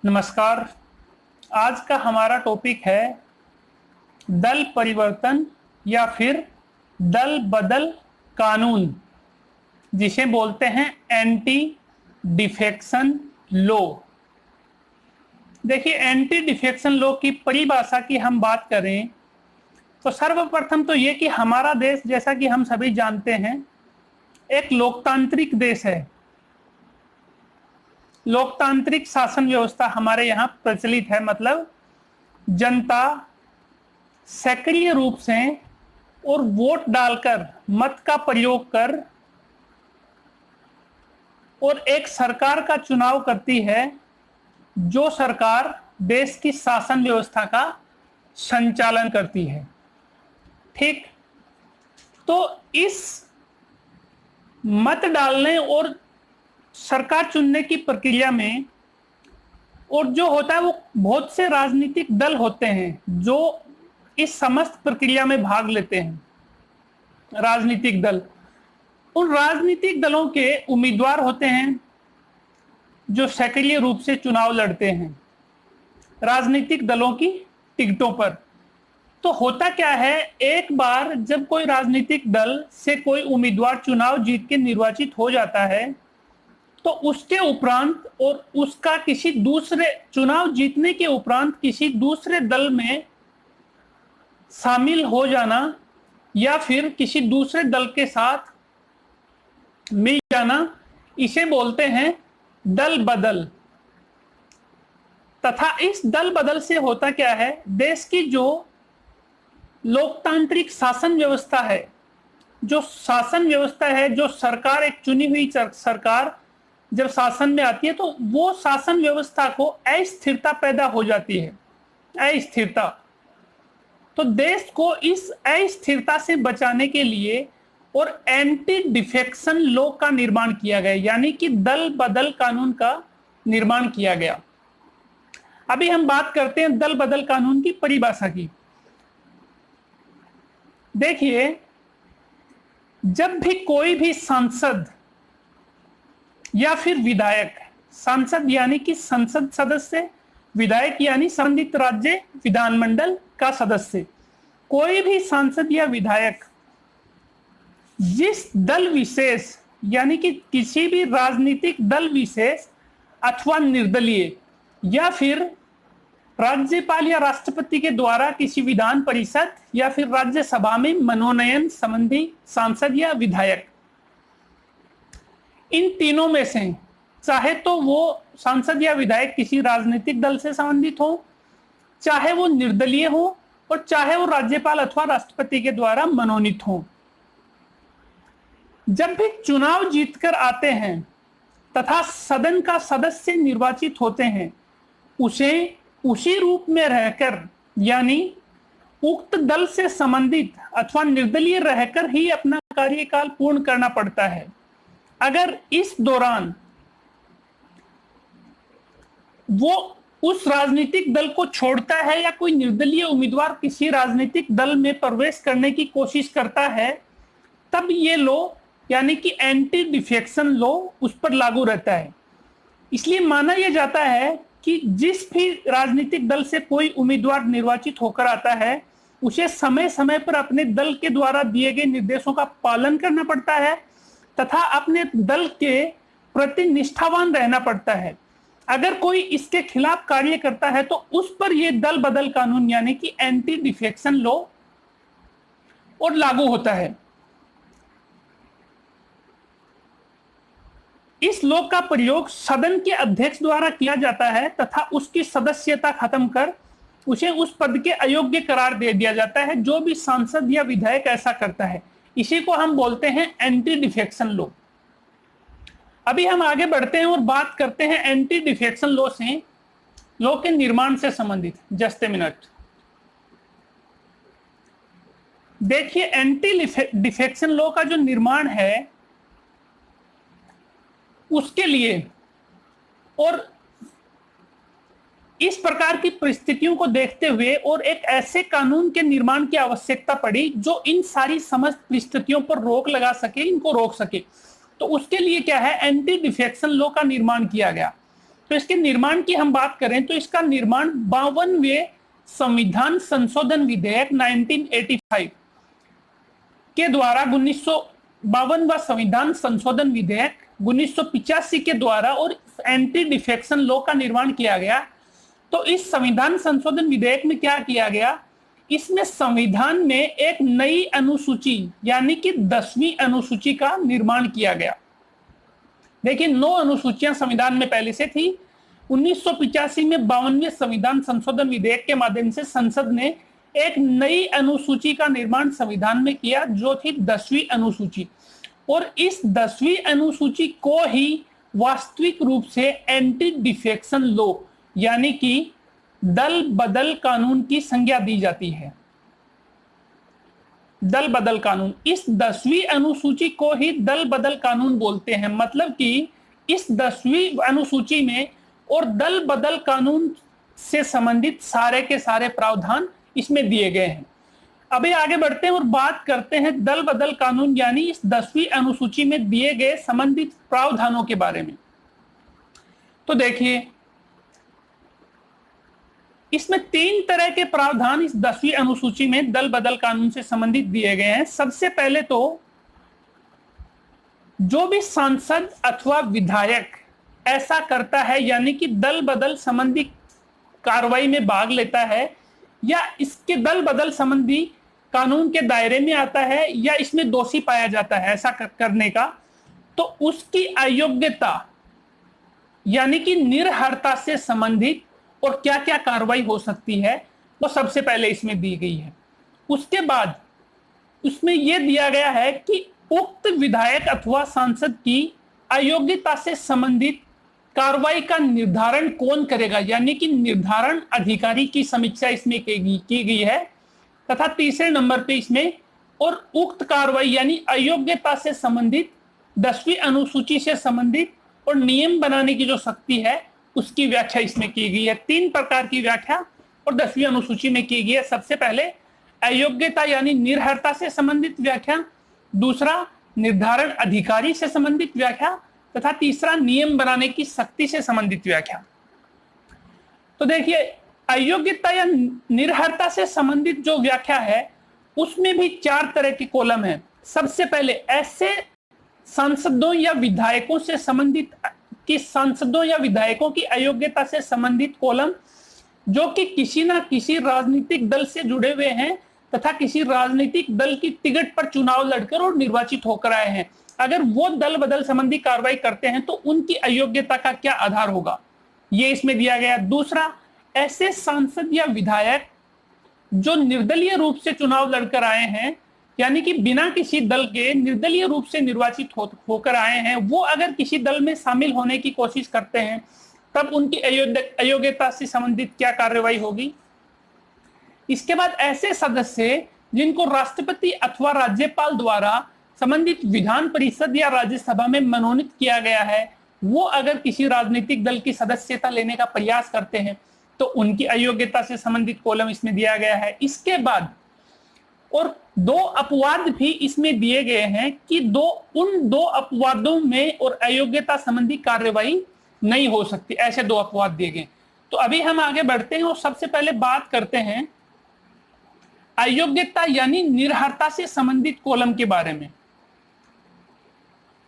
नमस्कार। आज का हमारा टॉपिक है दल परिवर्तन या फिर दल बदल कानून, जिसे बोलते हैं एंटी डिफेक्शन लॉ। देखिए, एंटी डिफेक्शन लॉ की परिभाषा की हम बात करें तो सर्वप्रथम तो ये कि हमारा देश, जैसा कि हम सभी जानते हैं, एक लोकतांत्रिक देश है। लोकतांत्रिक शासन व्यवस्था हमारे यहाँ प्रचलित है। मतलब जनता सक्रिय रूप से और वोट डालकर, मत का प्रयोग कर और एक सरकार का चुनाव करती है, जो सरकार देश की शासन व्यवस्था का संचालन करती है। ठीक, तो इस मत डालने और सरकार चुनने की प्रक्रिया में और जो होता है वो बहुत से राजनीतिक दल होते हैं जो इस समस्त प्रक्रिया में भाग लेते हैं। राजनीतिक दल, उन राजनीतिक दलों के उम्मीदवार होते हैं जो सक्रिय रूप से चुनाव लड़ते हैं राजनीतिक दलों की टिकटों पर। तो होता क्या है, एक बार जब कोई राजनीतिक दल से कोई उम्मीदवार चुनाव जीत के निर्वाचित हो जाता है, तो उसके उपरांत और उसका किसी दूसरे चुनाव जीतने के उपरांत किसी दूसरे दल में शामिल हो जाना या फिर किसी दूसरे दल के साथ मिल जाना, इसे बोलते हैं दल बदल। तथा इस दल बदल से होता क्या है, देश की जो लोकतांत्रिक शासन व्यवस्था है, जो सरकार, एक चुनी हुई सरकार जब शासन में आती है, तो वो शासन व्यवस्था को अस्थिरता पैदा हो जाती है। अस्थिरता, तो देश को इस अस्थिरता से बचाने के लिए और एंटी डिफेक्शन लॉ का निर्माण किया गया, यानी कि दल बदल कानून का निर्माण किया गया। अभी हम बात करते हैं दल बदल कानून की परिभाषा की। देखिए, जब भी कोई भी सांसद या फिर विधायक, सांसद यानी कि संसद सदस्य, विधायक यानी संबंधित राज्य विधानमंडल का सदस्य, कोई भी सांसद या विधायक जिस दल विशेष यानी कि किसी भी राजनीतिक दल विशेष अथवा निर्दलीय या फिर राज्यपाल या राष्ट्रपति के द्वारा किसी विधान परिषद या फिर राज्यसभा में मनोनयन संबंधी सांसद या विधायक, इन तीनों में से चाहे तो वो सांसद या विधायक किसी राजनीतिक दल से संबंधित हो, चाहे वो निर्दलीय हो और चाहे वो राज्यपाल अथवा राष्ट्रपति के द्वारा मनोनीत हो, जब भी चुनाव जीतकर आते हैं तथा सदन का सदस्य निर्वाचित होते हैं, उसे उसी रूप में रहकर, यानी उक्त दल से संबंधित अथवा निर्दलीय रहकर ही अपना कार्यकाल पूर्ण करना पड़ता है। अगर इस दौरान वो उस राजनीतिक दल को छोड़ता है या कोई निर्दलीय उम्मीदवार किसी राजनीतिक दल में प्रवेश करने की कोशिश करता है, तब ये लॉ यानी कि एंटी डिफेक्शन लॉ उस पर लागू रहता है। इसलिए माना यह जाता है कि जिस भी राजनीतिक दल से कोई उम्मीदवार निर्वाचित होकर आता है, उसे समय समय पर अपने दल के द्वारा दिए गए निर्देशों का पालन करना पड़ता है तथा अपने दल के प्रति निष्ठावान रहना पड़ता है। अगर कोई इसके खिलाफ कार्य करता है तो उस पर यह दल बदल कानून यानी कि एंटी डिफेक्शन लॉ और लागू होता है। इस लॉ का प्रयोग सदन के अध्यक्ष द्वारा किया जाता है तथा उसकी सदस्यता खत्म कर उसे उस पद के अयोग्य करार दे दिया जाता है, जो भी सांसद या विधायक ऐसा करता है। इसी को हम बोलते हैं एंटी डिफेक्शन लॉ। अभी हम आगे बढ़ते हैं और बात करते हैं एंटी डिफेक्शन लॉ से, लॉ के निर्माण से संबंधित। Just a minute. देखिए, एंटी डिफेक्शन लॉ का जो निर्माण है, उसके लिए और इस प्रकार की परिस्थितियों को देखते हुए और एक ऐसे कानून के निर्माण की आवश्यकता पड़ी जो इन सारी समस्त परिस्थितियों पर रोक लगा सके, इनको रोक सके। तो उसके लिए क्या है, एंटी डिफेक्शन लॉ का निर्माण किया गया। तो इसके निर्माण की हम बात करें तो इसका निर्माण 52वें संविधान संशोधन विधेयक 1985 के द्वारा 1952वां संविधान संशोधन विधेयक 1985 के द्वारा और एंटी डिफेक्शन लॉ का निर्माण किया गया। तो इस संविधान संशोधन विधेयक में क्या किया गया, इसमें संविधान में एक नई अनुसूची यानी कि 10वीं अनुसूची का निर्माण किया गया। देखिए 9 अनुसूचियां संविधान में पहले से थी। 1985 में 52वें संविधान संशोधन विधेयक के माध्यम से संसद ने एक नई अनुसूची का निर्माण संविधान में किया जो थी 10वीं अनुसूची, और इस 10वीं अनुसूची को ही वास्तविक रूप से एंटी डिफेक्शन लॉ यानी कि दल बदल कानून की संज्ञा दी जाती है। दल बदल कानून, इस 10वीं अनुसूची को ही दल बदल कानून बोलते हैं। मतलब कि इस 10वीं अनुसूची में और दल बदल कानून से संबंधित सारे के सारे प्रावधान इसमें दिए गए हैं। अभी आगे बढ़ते हैं और बात करते हैं दल बदल कानून यानी इस 10वीं अनुसूची में दिए गए संबंधित प्रावधानों के बारे में। तो देखिए इसमें 3 तरह के प्रावधान इस 10वीं अनुसूची में दल बदल कानून से संबंधित दिए गए हैं। सबसे पहले तो जो भी सांसद अथवा विधायक ऐसा करता है यानी कि दल बदल संबंधी कार्रवाई में भाग लेता है या इसके दल बदल संबंधी कानून के दायरे में आता है या इसमें दोषी पाया जाता है ऐसा करने का, तो उसकी अयोग्यता यानी कि निरर्हता से संबंधित और क्या क्या कार्रवाई हो सकती है वो सबसे पहले इसमें दी गई है। उसके बाद उसमें यह दिया गया है कि उक्त विधायक अथवा सांसद की अयोग्यता से संबंधित कार्रवाई का निर्धारण कौन करेगा यानी कि निर्धारण अधिकारी की समीक्षा इसमें की गई है। तथा तीसरे नंबर पे इसमें और उक्त कार्रवाई यानी अयोग्यता से संबंधित 10वीं अनुसूची से संबंधित और नियम बनाने की जो शक्ति है उसकी व्याख्या इसमें की गई है। 3 प्रकार की व्याख्या और 10वीं अनुसूची में की गई है। सबसे पहले अयोग्यता यानी निरर्हता से संबंधित व्याख्या, दूसरा निर्धारण अधिकारी से संबंधित व्याख्या तथा तीसरा नियम बनाने की शक्ति से संबंधित व्याख्या। तो देखिए अयोग्यता या निरर्हता से संबंधित जो व्याख्या है उसमें भी 4 तरह के कॉलम है। सबसे पहले ऐसे सांसदों या विधायकों से संबंधित कि सांसदों या विधायकों की अयोग्यता से संबंधित कॉलम जो कि किसी ना किसी राजनीतिक दल से जुड़े हुए हैं तथा किसी राजनीतिक दल की टिकट पर चुनाव लड़कर और निर्वाचित होकर आए हैं। अगर वो दल बदल संबंधी कार्रवाई करते हैं तो उनकी अयोग्यता का क्या आधार होगा, ये इसमें दिया गया। दूसरा, ऐसे सांसद या विधायक जो निर्दलीय रूप से चुनाव लड़कर आए हैं यानी कि बिना किसी दल के निर्दलीय रूप से निर्वाचित होकर आए हैं, वो अगर किसी दल में शामिल होने की कोशिश करते हैं तब उनकी अयोग्यता से संबंधित क्या कार्रवाई होगी। इसके बाद ऐसे सदस्य जिनको राष्ट्रपति अथवा राज्यपाल द्वारा संबंधित विधान परिषद या राज्यसभा में मनोनीत किया गया है, वो अगर किसी राजनीतिक दल की सदस्यता लेने का प्रयास करते हैं तो उनकी अयोग्यता से संबंधित कॉलम इसमें दिया गया है। इसके बाद और 2 अपवाद भी इसमें दिए गए हैं कि उन 2 अपवादों में और अयोग्यता संबंधी कार्रवाई नहीं हो सकती, ऐसे 2 अपवाद दिए गए। तो अभी हम आगे बढ़ते हैं और सबसे पहले बात करते हैं अयोग्यता यानी निरर्हता से संबंधित कॉलम के बारे में।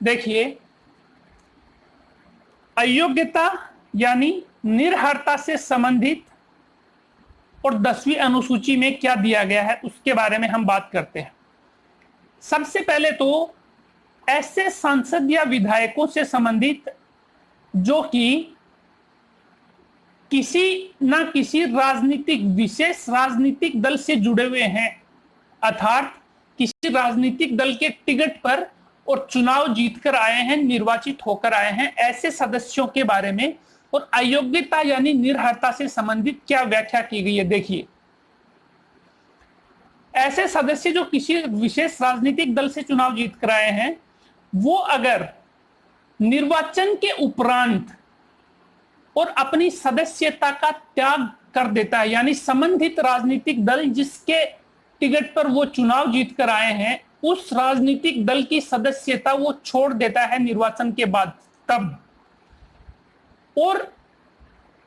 देखिए अयोग्यता यानी निरर्हता से संबंधित और 10वीं अनुसूची में क्या दिया गया है उसके बारे में हम बात करते हैं। सबसे पहले तो ऐसे सांसद या विधायकों से संबंधित जो कि किसी ना किसी विशेष राजनीतिक दल से जुड़े हुए हैं, अर्थात किसी राजनीतिक दल के टिकट पर और चुनाव जीतकर आए हैं, निर्वाचित होकर आए हैं, ऐसे सदस्यों के बारे में और अयोग्यता यानी निरर्हता से संबंधित क्या व्याख्या की गई है। देखिए ऐसे सदस्य जो किसी विशेष राजनीतिक दल से चुनाव जीत कर आए हैं, वो अगर निर्वाचन के उपरांत और अपनी सदस्यता का त्याग कर देता है यानी संबंधित राजनीतिक दल जिसके टिकट पर वो चुनाव जीत कर आए हैं उस राजनीतिक दल की सदस्यता वो छोड़ देता है निर्वाचन के बाद, तब और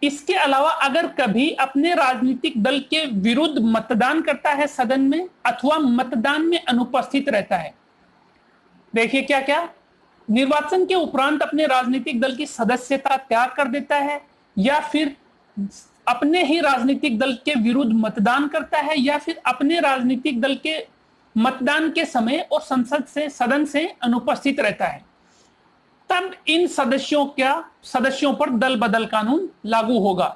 इसके अलावा अगर कभी अपने राजनीतिक दल के विरुद्ध मतदान करता है सदन में अथवा मतदान में अनुपस्थित रहता है। देखिए क्या क्या, निर्वाचन के उपरांत अपने राजनीतिक दल की सदस्यता त्याग कर देता है, या फिर अपने ही राजनीतिक दल के विरुद्ध मतदान करता है, या फिर अपने राजनीतिक दल के मतदान के समय और सदन से अनुपस्थित रहता है, तब इन सदस्यों पर दल बदल कानून लागू होगा।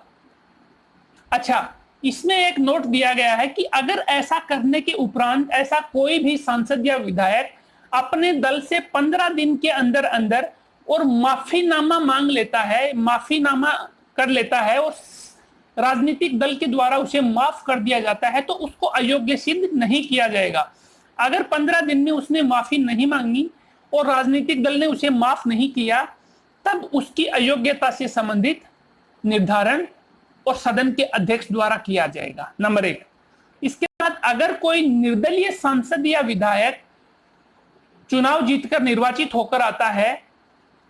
अच्छा, इसमें एक नोट दिया गया है कि अगर ऐसा करने के उपरांत ऐसा कोई भी सांसद या विधायक अपने दल से 15 दिन के अंदर अंदर और माफीनामा मांग लेता है, माफीनामा कर लेता है और राजनीतिक दल के द्वारा उसे माफ कर दिया जाता है, तो उसको अयोग्य सिद्ध नहीं किया जाएगा। अगर 15 दिन में उसने माफी नहीं मांगी और राजनीतिक दल ने उसे माफ नहीं किया, तब उसकी अयोग्यता से संबंधित निर्धारण और सदन के अध्यक्ष द्वारा किया जाएगा, नंबर 1। इसके बाद अगर कोई निर्दलीय सांसद या विधायक चुनाव जीतकर निर्वाचित होकर आता है,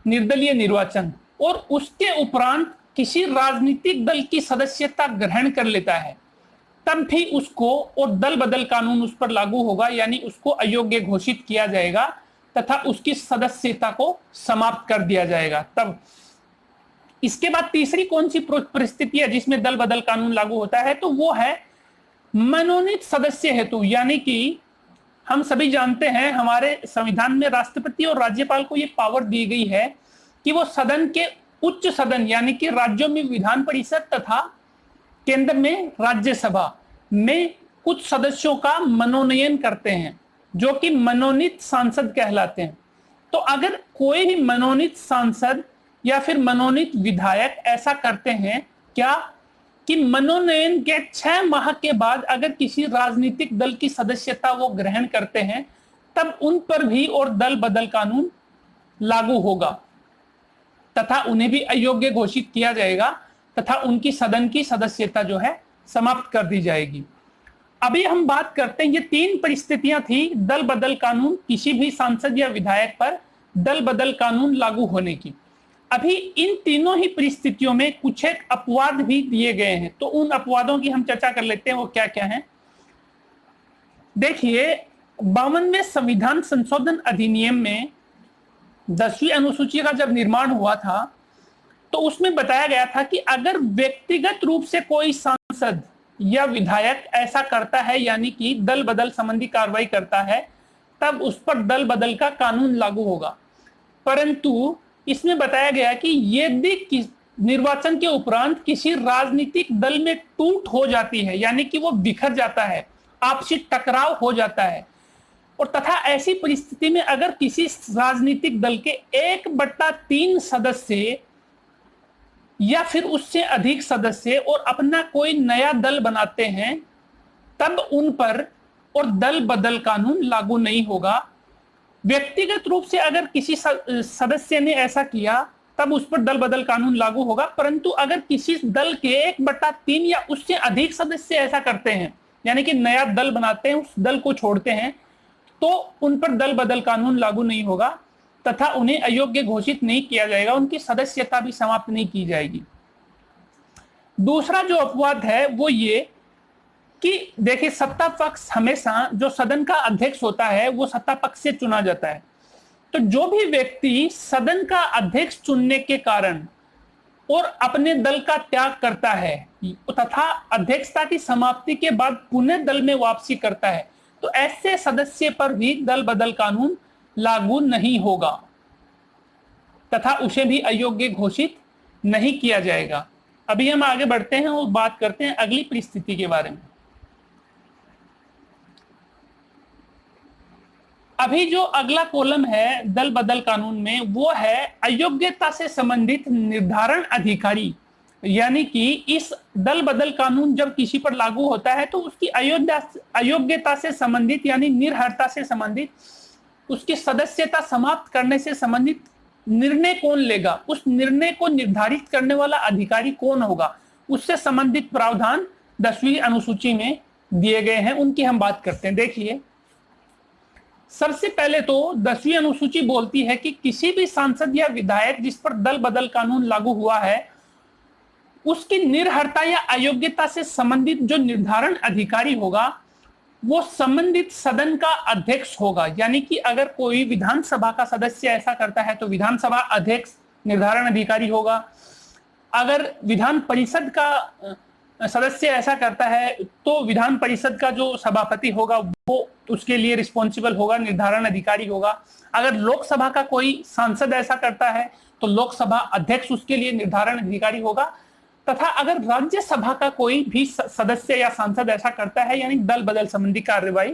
निर्दलीय निर्वाचन, और उसके उपरांत किसी राजनीतिक दल की सदस्यता ग्रहण कर लेता है, तब भी उसको और दल बदल कानून उस पर लागू होगा, यानी उसको अयोग्य घोषित किया जाएगा तथा उसकी सदस्यता को समाप्त कर दिया जाएगा। तब इसके बाद तीसरी कौन सी परिस्थिति है जिसमें दल बदल कानून लागू होता है, तो वो है मनोनीत सदस्य हेतु। यानी कि हम सभी जानते हैं हमारे संविधान में राष्ट्रपति और राज्यपाल को ये पावर दी गई है कि वो सदन के उच्च सदन यानी कि राज्यों में विधान परिषद तथा केंद्र में राज्यसभा में कुछ सदस्यों का मनोनयन करते हैं, जो कि मनोनीत सांसद कहलाते हैं। तो अगर कोई भी मनोनीत सांसद या फिर मनोनीत विधायक ऐसा करते हैं क्या कि मनोनयन के 6 माह के बाद अगर किसी राजनीतिक दल की सदस्यता वो ग्रहण करते हैं, तब उन पर भी और दल बदल कानून लागू होगा तथा उन्हें भी अयोग्य घोषित किया जाएगा तथा उनकी सदन की सदस्यता जो है समाप्त कर दी जाएगी। अभी हम बात करते हैं, ये 3 परिस्थितियां थी दल बदल कानून, किसी भी सांसद या विधायक पर दल बदल कानून लागू होने की। अभी इन तीनों ही परिस्थितियों में कुछ एक अपवाद भी दिए गए हैं, तो उन अपवादों की हम चर्चा कर लेते हैं, वो क्या क्या हैं। देखिए, 52वें संविधान संशोधन अधिनियम में 10वीं अनुसूची का जब निर्माण हुआ था, तो उसमें बताया गया था कि अगर व्यक्तिगत रूप से कोई सांसद या विधायक ऐसा करता है, यानी कि दल बदल संबंधी कार्रवाई करता है, तब उस पर दल बदल का कानून लागू होगा। परंतु इसमें बताया गया कि यदि निर्वाचन के उपरांत किसी राजनीतिक दल में टूट हो जाती है, यानी कि वो बिखर जाता है, आपसी टकराव हो जाता है, और तथा ऐसी परिस्थिति में अगर किसी राजनीतिक दल के 1/3 सदस्य या फिर उससे अधिक सदस्य और अपना कोई नया दल बनाते हैं, तब उन पर और दल बदल कानून लागू नहीं होगा। व्यक्तिगत रूप से अगर किसी सदस्य ने ऐसा किया, तब उस पर दल बदल कानून लागू होगा। परंतु अगर किसी दल के 1/3 या उससे अधिक सदस्य ऐसा करते हैं, यानी कि नया दल बनाते हैं, उस दल को छोड़ते हैं, तो उन पर दल बदल कानून लागू नहीं होगा तथा उन्हें अयोग्य घोषित नहीं किया जाएगा, उनकी सदस्यता भी समाप्त नहीं की जाएगी। दूसरा जो अपवाद है वो ये कि देखिए, सत्ता पक्ष हमेशा जो सदन का अध्यक्ष होता है वो सत्ता पक्ष से चुना जाता है। तो जो भी व्यक्ति सदन का अध्यक्ष चुनने के कारण और अपने दल का त्याग करता है तथा अध्यक्षता की समाप्ति के बाद पुनः दल में वापसी करता है, तो ऐसे सदस्य पर भी दल बदल कानून लागू नहीं होगा तथा उसे भी अयोग्य घोषित नहीं किया जाएगा। अभी हम आगे बढ़ते हैं और बात करते हैं अगली परिस्थिति के बारे में। अभी जो अगला कॉलम है दल बदल कानून में, वो है अयोग्यता से संबंधित निर्धारण अधिकारी। यानी कि इस दल बदल कानून जब किसी पर लागू होता है तो उसकी अयोग्यता से संबंधित यानी निर्हरता से संबंधित, उसकी सदस्यता समाप्त करने से संबंधित निर्णय कौन लेगा, उस निर्णय को निर्धारित करने वाला अधिकारी कौन होगा, उससे संबंधित प्रावधान 10वीं अनुसूची में दिए गए हैं, उनकी हम बात करते हैं। देखिए, सबसे पहले तो 10वीं अनुसूची बोलती है कि किसी भी सांसद या विधायक जिस पर दल बदल कानून लागू हुआ है, उसकी निर्हरता या अयोग्यता से संबंधित जो निर्धारण अधिकारी होगा वो संबंधित सदन का अध्यक्ष होगा। यानी कि अगर कोई विधानसभा का सदस्य ऐसा करता है तो विधानसभा अध्यक्ष निर्धारण अधिकारी होगा। अगर विधान परिषद का सदस्य ऐसा करता है तो विधान परिषद का जो सभापति होगा वो उसके लिए रिस्पॉन्सिबल होगा, निर्धारण अधिकारी होगा। अगर लोकसभा का कोई सांसद ऐसा करता है तो लोकसभा अध्यक्ष उसके लिए निर्धारण अधिकारी होगा। तथा अगर राज्यसभा का कोई भी सदस्य या सांसद ऐसा करता है यानी दल बदल संबंधी कार्यवाही,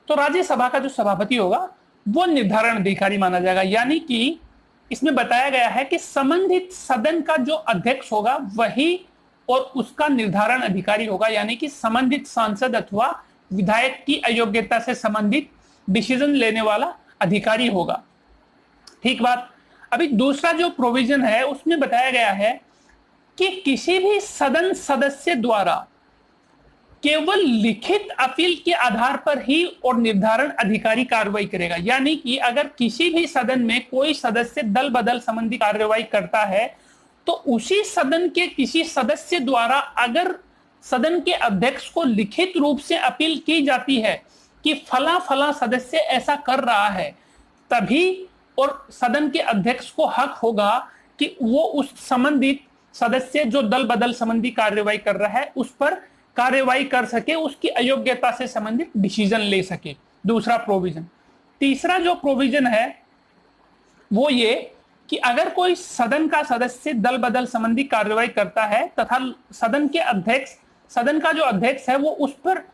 तो राज्यसभा का जो सभापति होगा वो निर्धारण अधिकारी माना जाएगा। यानी कि इसमें बताया गया है कि संबंधित सदन का जो अध्यक्ष होगा वही और उसका निर्धारण अधिकारी होगा, यानी कि संबंधित सांसद अथवा विधायक की अयोग्यता से संबंधित डिसीजन लेने वाला अधिकारी होगा। ठीक बात। अभी दूसरा जो प्रोविजन है उसमें बताया गया है कि किसी भी सदन सदस्य द्वारा केवल लिखित अपील के आधार पर ही और निर्धारण अधिकारी कार्रवाई करेगा। यानी कि अगर किसी भी सदन में कोई सदस्य दल बदल संबंधी कार्रवाई करता है तो उसी सदन के किसी सदस्य द्वारा अगर सदन के अध्यक्ष को लिखित रूप से अपील की जाती है कि फला फला सदस्य ऐसा कर रहा है, तभी और सदन के अध्यक्ष को हक होगा कि वो उस संबंधित सदस्य जो दल बदल संबंधी कार्यवाही कर रहा है उस पर कार्यवाही कर सके, उसकी अयोग्यता से संबंधित डिसीजन ले सके। दूसरा प्रोविजन। तीसरा जो प्रोविजन है वो ये कि अगर कोई सदन का सदस्य दल बदल संबंधी कार्यवाही करता है तथा सदन का जो अध्यक्ष है वो उस पर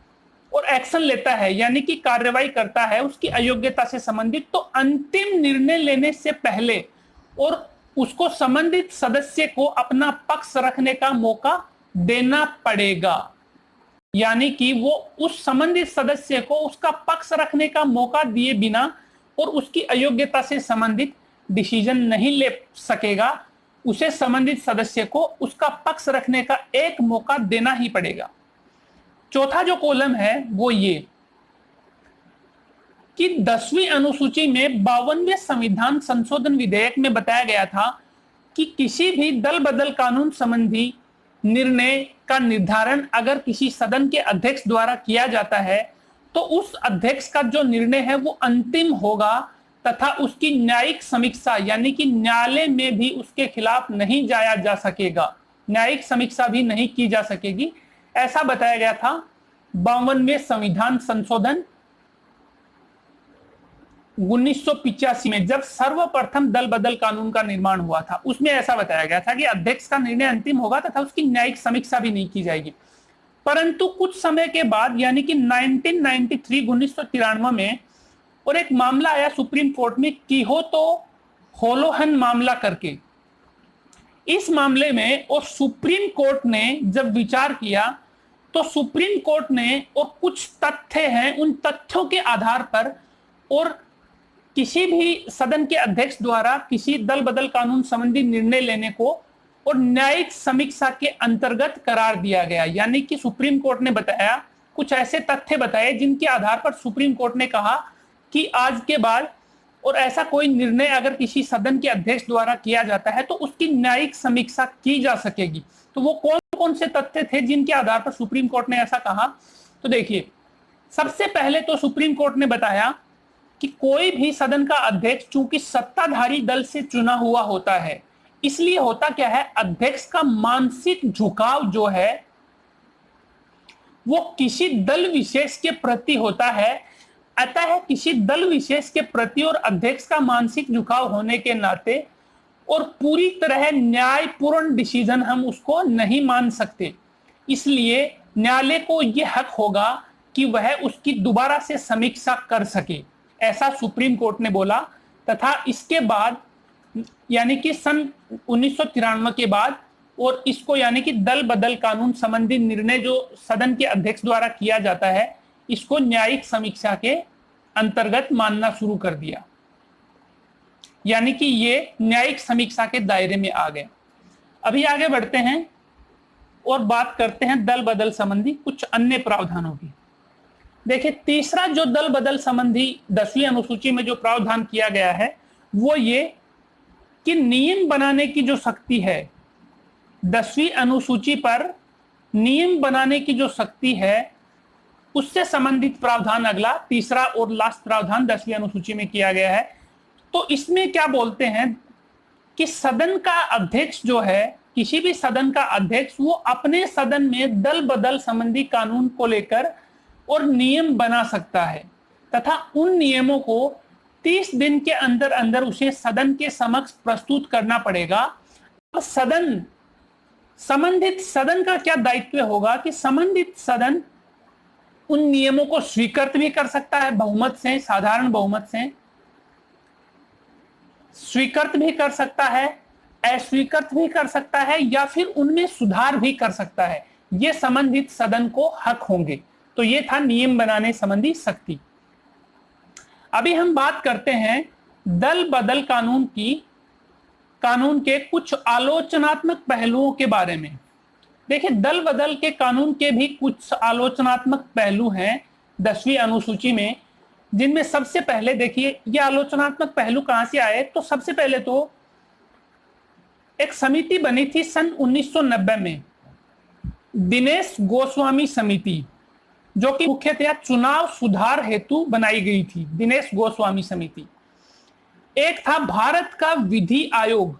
और एक्शन लेता है यानी कि कार्यवाही करता है उसकी अयोग्यता से संबंधित, तो अंतिम निर्णय लेने से पहले और उसको संबंधित सदस्य को अपना पक्ष रखने का मौका देना पड़ेगा। यानी कि वो उस संबंधित सदस्य को उसका पक्ष रखने का मौका दिए बिना और उसकी अयोग्यता से संबंधित डिसीजन नहीं ले सकेगा। उसे संबंधित सदस्य को उसका पक्ष रखने का एक मौका देना ही पड़ेगा। चौथा जो कॉलम है वो ये कि 10वीं अनुसूची में 52वें संविधान संशोधन विधेयक में बताया गया था कि किसी भी दल बदल कानून संबंधी निर्णय का निर्धारण अगर किसी सदन के अध्यक्ष द्वारा किया जाता है तो उस अध्यक्ष का जो निर्णय है वो अंतिम होगा तथा उसकी न्यायिक समीक्षा यानी कि न्यायालय में भी उसके खिलाफ नहीं जाया जा सकेगा, न्यायिक समीक्षा भी नहीं की जा सकेगी। ऐसा बताया गया था 52वें संविधान संशोधन 1985 में जब सर्वप्रथम दल बदल कानून का निर्माण हुआ था। उसमें ऐसा बताया गया था कि अध्यक्ष का निर्णय अंतिम होगा तथा उसकी न्यायिक समीक्षा भी नहीं की जाएगी। परंतु कुछ समय के बाद यानी कि 1993 में और एक मामला आया सुप्रीम कोर्ट में किहोतो होलोहन मामला करके। इस मामले में और सुप्रीम कोर्ट ने जब विचार किया तो सुप्रीम कोर्ट ने और कुछ तथ्य हैं उन तथ्यों के आधार पर और किसी भी सदन के अध्यक्ष द्वारा किसी दल बदल कानून संबंधी निर्णय लेने को और न्यायिक समीक्षा के अंतर्गत करार दिया गया। यानी कि सुप्रीम कोर्ट ने बताया, कुछ ऐसे तथ्य बताए जिनके आधार पर सुप्रीम कोर्ट ने कहा कि आज के बाद और ऐसा कोई निर्णय अगर किसी सदन के अध्यक्ष द्वारा किया जाता है तो उसकी न्यायिक समीक्षा की जा सकेगी। तो वो कौन कौन से तथ्य थे जिनके आधार पर सुप्रीम कोर्ट ने ऐसा कहा? तो देखिए, सबसे पहले तो सुप्रीम कोर्ट ने बताया कि कोई भी सदन का अध्यक्ष चूंकि सत्ताधारी दल से चुना हुआ होता है, इसलिए होता क्या है, अध्यक्ष का मानसिक झुकाव जो है वो किसी दल विशेष के प्रति होता है। अतः किसी दल विशेष के प्रति और अध्यक्ष का मानसिक झुकाव होने के नाते और पूरी तरह न्यायपूर्ण डिसीजन हम उसको नहीं मान सकते। इसलिए न्यायालय को यह हक होगा कि वह उसकी दोबारा से समीक्षा कर सके, ऐसा सुप्रीम कोर्ट ने बोला। तथा इसके बाद यानी कि सन 1993 के बाद और इसको यानी कि दल बदल कानून संबंधी निर्णय जो सदन के अध्यक्ष द्वारा किया जाता है इसको न्यायिक समीक्षा के अंतर्गत मानना शुरू कर दिया। यानी कि ये न्यायिक समीक्षा के दायरे में आ गए। अभी आगे बढ़ते हैं और बात करते हैं दल बदल संबंधी कुछ अन्य प्रावधानों की। देखिए, तीसरा जो दल बदल संबंधी 10वीं अनुसूची में जो प्रावधान किया गया है वो ये कि नियम बनाने की जो शक्ति है 10वीं अनुसूची पर नियम बनाने की जो शक्ति है उससे संबंधित प्रावधान अगला तीसरा और लास्ट प्रावधान 10वीं अनुसूची में किया गया है। तो इसमें क्या बोलते हैं कि सदन का अध्यक्ष जो है, किसी भी सदन का अध्यक्ष, वो अपने सदन में दल बदल संबंधी कानून को लेकर और नियम बना सकता है तथा उन नियमों को 30 दिन के अंदर अंदर उसे सदन के समक्ष प्रस्तुत करना पड़ेगा। अब संबंधित सदन का क्या दायित्व होगा कि संबंधित सदन उन नियमों को स्वीकृत भी कर सकता है, बहुमत से, साधारण बहुमत से स्वीकृत भी कर सकता है, अस्वीकृत भी कर सकता है या फिर उनमें सुधार भी कर सकता है। ये संबंधित सदन को हक होंगे। तो ये था नियम बनाने संबंधी शक्ति। अभी हम बात करते हैं दल बदल कानून के कुछ आलोचनात्मक पहलुओं के बारे में। देखिए, दल बदल के कानून के भी कुछ आलोचनात्मक पहलू हैं 10वीं अनुसूची में, जिनमें सबसे पहले देखिए ये आलोचनात्मक पहलू कहां से आए। तो सबसे पहले तो एक समिति बनी थी सन 1990 में, दिनेश गोस्वामी समिति, जो कि मुख्यतः चुनाव सुधार हेतु बनाई गई थी। दिनेश गोस्वामी समिति। एक था भारत का विधि आयोग,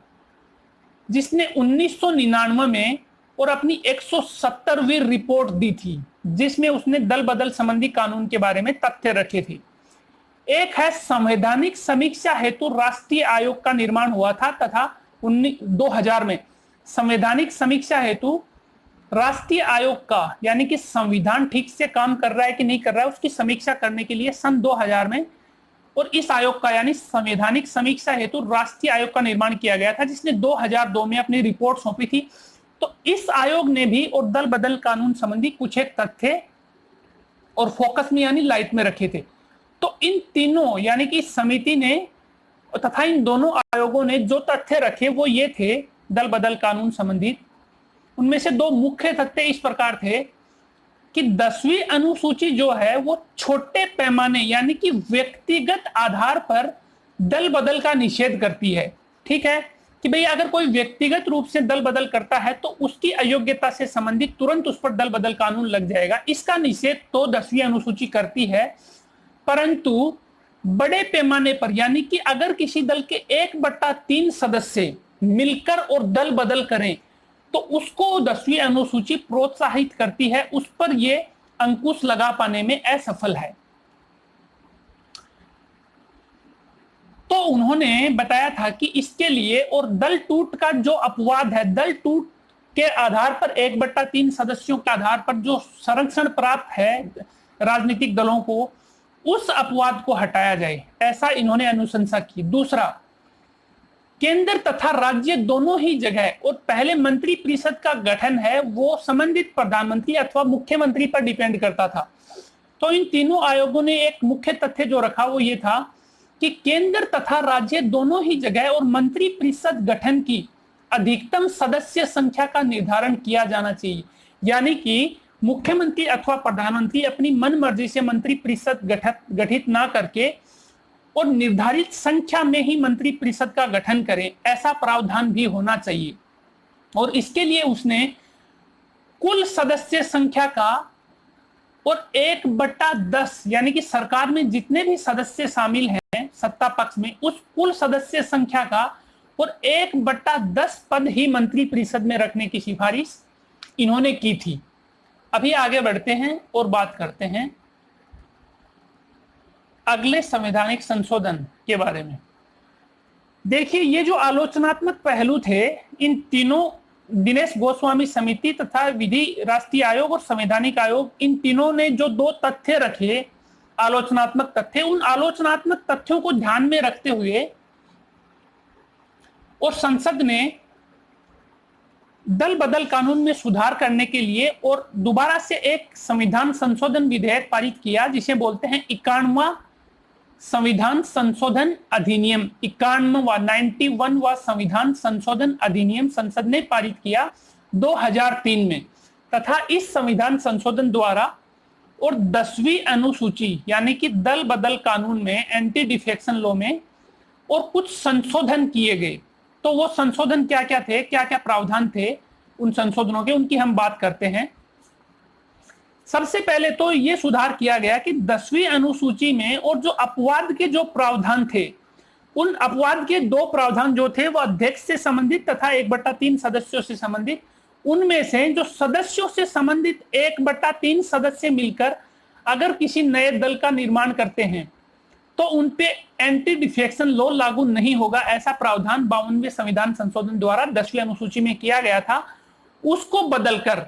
जिसने 1999 में और अपनी 170वीं रिपोर्ट दी थी, जिसमें उसने दल बदल संबंधी कानून के बारे में तथ्य रखे थे। एक है संवैधानिक समीक्षा हेतु राष्ट्रीय आयोग का निर्माण हुआ था तथा 2000 में संवैधानिक समीक्षा हेतु राष्ट्रीय आयोग का, यानी कि संविधान ठीक से काम कर रहा है कि नहीं कर रहा है, उसकी समीक्षा करने के लिए सन 2000 में और इस आयोग का यानी संवैधानिक समीक्षा हेतु राष्ट्रीय आयोग का निर्माण किया गया था, जिसने 2002 में अपनी रिपोर्ट सौंपी थी। तो इस आयोग ने भी और दल बदल कानून संबंधी कुछ एक तथ्य और फोकस में यानी लाइट में रखे थे। तो इन तीनों यानी कि समिति ने तथा इन दोनों आयोगों ने जो तथ्य रखे वो ये थे दल बदल कानून संबंधित। उनमें से दो मुख्य तथ्य इस प्रकार थे कि 10वीं अनुसूची जो है वो छोटे पैमाने यानी कि व्यक्तिगत आधार पर दल बदल का निषेध करती है। ठीक है कि भाई अगर कोई व्यक्तिगत रूप से दल बदल करता है तो उसकी अयोग्यता से संबंधित तुरंत उस पर दल बदल कानून लग जाएगा। इसका निषेध तो 10वीं अनुसूची करती है, परंतु बड़े पैमाने पर यानी कि अगर किसी दल के 1/3 सदस्य मिलकर और दल बदल करें तो उसको 10वीं अनुसूची प्रोत्साहित करती है, उस पर यह अंकुश लगा पाने में असफल है। तो उन्होंने बताया था कि इसके लिए और दल टूट का जो अपवाद है, दल टूट के आधार पर 1/3 सदस्यों के आधार पर जो संरक्षण प्राप्त है राजनीतिक दलों को, उस अपवाद को हटाया जाए, ऐसा इन्होंने अनुशंसा की। दूसरा, केंद्र तथा राज्य दोनों ही जगह और पहले मंत्री परिषद का गठन है वो संबंधित प्रधानमंत्री अथवा मुख्यमंत्री पर डिपेंड करता था। तो इन तीनों आयोगों ने एक मुख्य तथ्य जो रखा वो ये था कि केंद्र तथा राज्य दोनों ही जगह और मंत्री परिषद गठन की अधिकतम सदस्य संख्या का निर्धारण किया जाना चाहिए, यानी कि मुख्यमंत्री अथवा प्रधानमंत्री अपनी मन मर्जी से मंत्री परिषद गठित ना करके और निर्धारित संख्या में ही मंत्री परिषद का गठन करें, ऐसा प्रावधान भी होना चाहिए। और इसके लिए उसने कुल सदस्य संख्या का और 1/10 यानी कि सरकार में जितने भी सदस्य शामिल हैं सत्ता पक्ष में, उस कुल सदस्य संख्या का और 1/10 पद ही मंत्री परिषद में रखने की सिफारिश इन्होंने की थी। अभी आगे बढ़ते हैं और बात करते हैं अगले संवैधानिक संशोधन के बारे में। देखिए, ये जो आलोचनात्मक पहलू थे, इन तीनों दिनेश गोस्वामी समिति तथा विधि राष्ट्रीय आयोग और संवैधानिक आयोग, इन तीनों ने जो दो तथ्य रखे आलोचनात्मक तथ्य, उन आलोचनात्मक तथ्यों को ध्यान में रखते हुए और संसद ने दल बदल कानून में सुधार करने के लिए और दोबारा से एक संविधान संशोधन विधेयक पारित किया, जिसे बोलते हैं 91वां संविधान संशोधन अधिनियम। 91वां संविधान संशोधन अधिनियम संसद ने पारित किया 2003 में तथा इस संविधान संशोधन द्वारा और 10वीं अनुसूची यानी कि दल बदल कानून में, एंटी डिफेक्शन लॉ में और कुछ संशोधन किए गए। तो वो संशोधन क्या क्या थे, क्या क्या प्रावधान थे, उन संशोधनों के, उनकी हम बात करते हैं। सबसे पहले तो यह सुधार किया गया कि 10वीं अनुसूची में और जो अपवाद के जो प्रावधान थे, उन अपवाद के 2 प्रावधान जो थे वो अध्यक्ष से संबंधित तथा 1/3 सदस्यों से संबंधित, उनमें से जो सदस्यों से संबंधित 1/3 सदस्य मिलकर अगर किसी नए दल का निर्माण करते हैं तो उनपे एंटी डिफेक्शन लॉ लागू नहीं होगा। ऐसा प्रावधान 52वें संविधान संशोधन द्वारा 10वीं अनुसूची में किया गया था। उसको बदलकर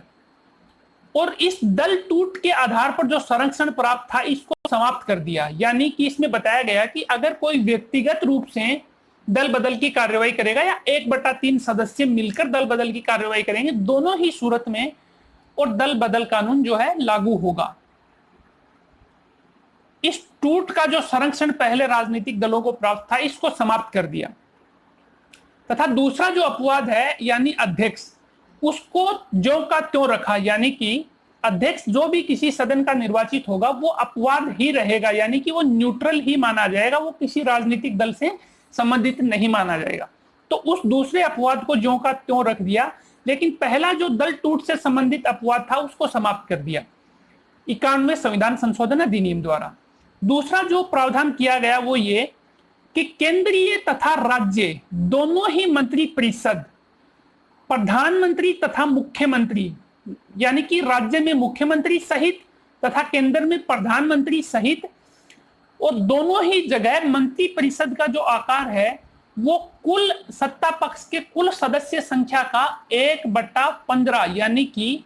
और इस दल टूट के आधार पर जो संरक्षण प्राप्त था इसको समाप्त कर दिया। यानी कि इसमें बताया गया कि अगर कोई व्यक्तिगत रूप से दल बदल की कार्यवाही करेगा या 1/3 सदस्य मिलकर दल बदल की कार्यवाही करेंगे, दोनों ही सूरत में और दल बदल कानून जो है लागू होगा। इस टूट का जो संरक्षण पहले राजनीतिक दलों को प्राप्त था इसको समाप्त कर दिया। तथा दूसरा जो अपवाद है यानी अध्यक्ष, उसको ज्यों का त्यों रखा। यानी कि अध्यक्ष जो भी किसी सदन का निर्वाचित होगा वो अपवाद ही रहेगा, यानी कि वो न्यूट्रल ही माना जाएगा, वो किसी राजनीतिक दल से संबंधित नहीं माना जाएगा। तो उस दूसरे अपवाद को ज्यों का त्यों रख दिया, लेकिन पहला जो दल टूट से संबंधित अपवाद था उसको समाप्त कर दिया 91वें संविधान संशोधन अधिनियम द्वारा। दूसरा जो प्रावधान किया गया वो ये कि केंद्रीय तथा राज्य दोनों ही मंत्री परिषद, प्रधानमंत्री तथा मुख्यमंत्री, यानी कि राज्य में मुख्यमंत्री सहित तथा केंद्र में प्रधानमंत्री सहित, और दोनों ही जगह मंत्री परिषद का जो आकार है वो कुल सत्ता पक्ष के कुल सदस्य संख्या का 1/15 यानी कि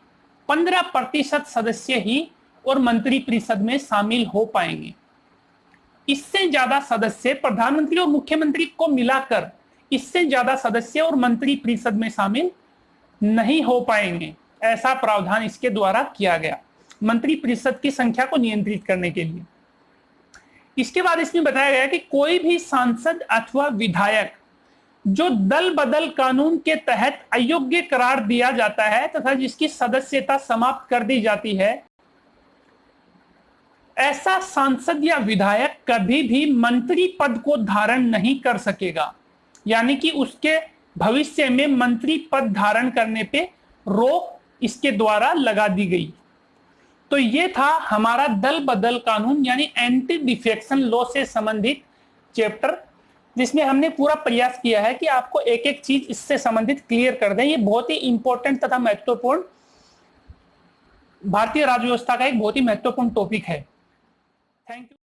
15% सदस्य ही और मंत्री परिषद में शामिल हो पाएंगे। इससे ज्यादा सदस्य प्रधानमंत्री और मुख्यमंत्री को मिलाकर इससे ज्यादा सदस्य और मंत्री परिषद में शामिल नहीं हो पाएंगे। ऐसा प्रावधान इसके द्वारा किया गया मंत्री परिषद की संख्या को नियंत्रित करने के लिए। इसके बाद इसमें बताया गया कि कोई भी सांसद अथवा विधायक जो दल बदल कानून के तहत अयोग्य करार दिया जाता है तथा जिसकी सदस्यता समाप्त कर दी जाती है, ऐसा सांसद या विधायक कभी भी मंत्री पद को धारण नहीं कर सकेगा। यानी कि उसके भविष्य में मंत्री पद धारण करने पे रोक इसके द्वारा लगा दी गई। तो ये था हमारा दल बदल कानून यानी एंटी डिफेक्शन लॉ से संबंधित चैप्टर, जिसमें हमने पूरा प्रयास किया है कि आपको एक एक चीज इससे संबंधित क्लियर कर दें। ये बहुत ही इंपॉर्टेंट तथा महत्वपूर्ण भारतीय राज्य व्यवस्था का एक बहुत ही महत्वपूर्ण टॉपिक है। Thank you.